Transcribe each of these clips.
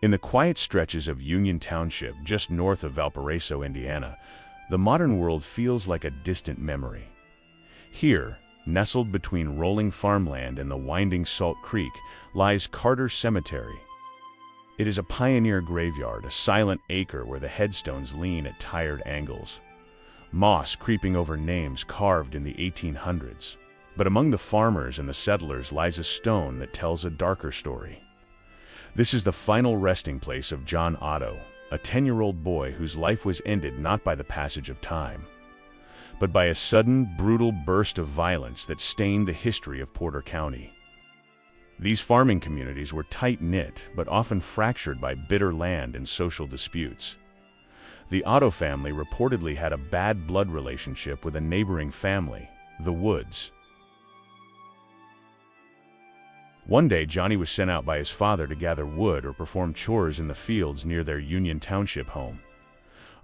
In the quiet stretches of Union Township, just north of Valparaiso, Indiana, the modern world feels like a distant memory. Here, nestled between rolling farmland and the winding Salt Creek, lies Carter Cemetery. It is a pioneer graveyard, a silent acre where the headstones lean at tired angles, moss creeping over names carved in the 1800s. But among the farmers and the settlers lies a stone that tells a darker story. This is the final resting place of John Otto, a 10-year-old boy whose life was ended not by the passage of time, but by a sudden, brutal burst of violence that stained the history of Porter County. These farming communities were tight-knit, but often fractured by bitter land and social disputes. The Otto family reportedly had a bad blood relationship with a neighboring family, the Woods. One day, Johnny was sent out by his father to gather wood or perform chores in the fields near their Union Township home.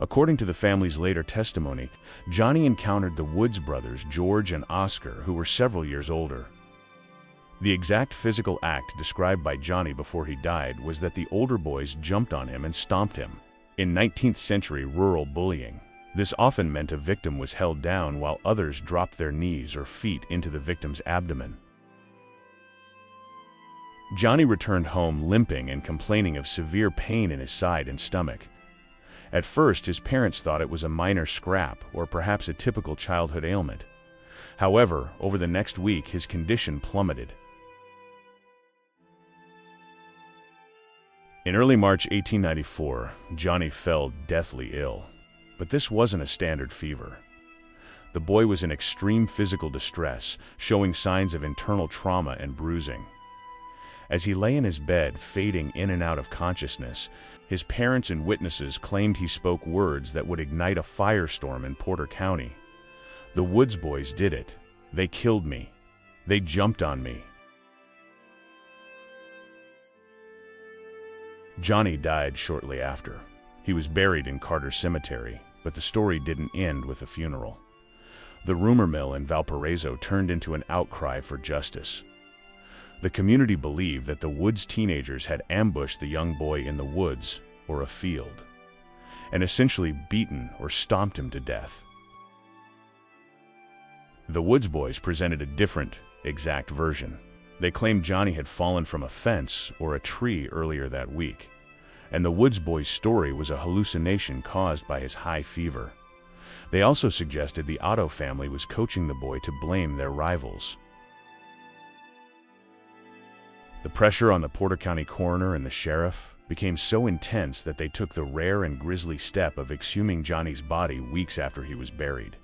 According to the family's later testimony, Johnny encountered the Woods brothers, George and Oscar, who were several years older. The exact physical act described by Johnny before he died was that the older boys jumped on him and stomped him. In 19th century rural bullying, this often meant a victim was held down while others dropped their knees or feet into the victim's abdomen. Johnny returned home limping and complaining of severe pain in his side and stomach. At first, his parents thought it was a minor scrap or perhaps a typical childhood ailment. However, over the next week, his condition plummeted. In early March 1894, Johnny fell deathly ill. But this wasn't a standard fever. The boy was in extreme physical distress, showing signs of internal trauma and bruising. As he lay in his bed, fading in and out of consciousness, his parents and witnesses claimed he spoke words that would ignite a firestorm in Porter County. "The Woods boys did it. They killed me. They jumped on me." Johnny died shortly after. He was buried in Carter Cemetery, but the story didn't end with a funeral. The rumor mill in Valparaiso turned into an outcry for justice. The community believed that the Woods teenagers had ambushed the young boy in the woods or a field, and essentially beaten or stomped him to death. The Woods boys presented a different, exact version. They claimed Johnny had fallen from a fence or a tree earlier that week, and the Woods boy's story was a hallucination caused by his high fever. They also suggested the Otto family was coaching the boy to blame their rivals. The pressure on the Porter County Coroner and the sheriff became so intense that they took the rare and grisly step of exhuming Johnny's body weeks after he was buried.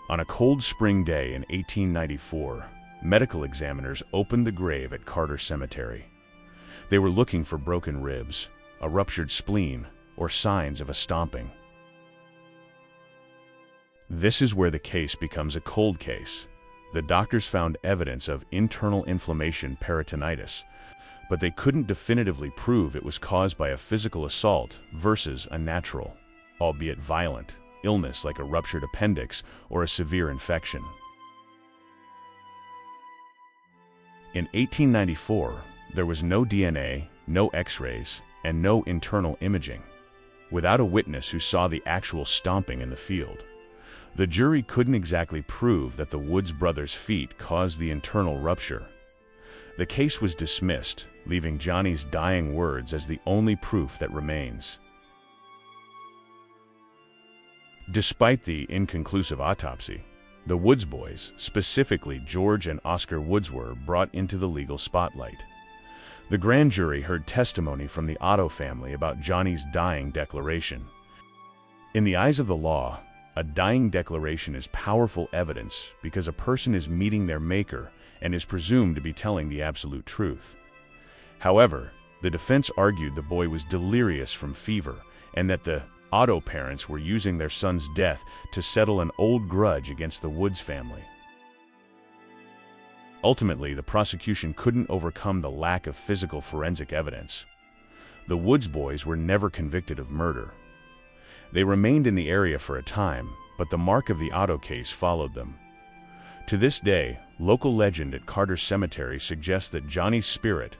On a cold spring day in 1894, medical examiners opened the grave at Carter Cemetery. They were looking for broken ribs, a ruptured spleen, or signs of a stomping. This is where the case becomes a cold case. The doctors found evidence of internal inflammation, peritonitis, but they couldn't definitively prove it was caused by a physical assault versus a natural, albeit violent, illness like a ruptured appendix or a severe infection. In 1894, there was no DNA, no X-rays, and no internal imaging. Without a witness who saw the actual stomping in the field, the jury couldn't exactly prove that the Woods brothers' feet caused the internal rupture. The case was dismissed, leaving Johnny's dying words as the only proof that remains. Despite the inconclusive autopsy, the Woods boys, specifically George and Oscar Woods, were brought into the legal spotlight. The grand jury heard testimony from the Otto family about Johnny's dying declaration. In the eyes of the law, a dying declaration is powerful evidence because a person is meeting their maker and is presumed to be telling the absolute truth. However, the defense argued the boy was delirious from fever and that the Otto parents were using their son's death to settle an old grudge against the Woods family. Ultimately, the prosecution couldn't overcome the lack of physical forensic evidence. The Woods boys were never convicted of murder. They remained in the area for a time, but the mark of the Otto case followed them. To this day, local legend at Carter Cemetery suggests that Johnny's spirit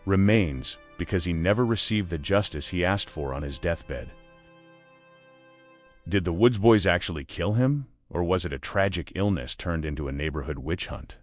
remains because he never received the justice he asked for on his deathbed. Did the Woods boys actually kill him, or was it a tragic illness turned into a neighborhood witch hunt?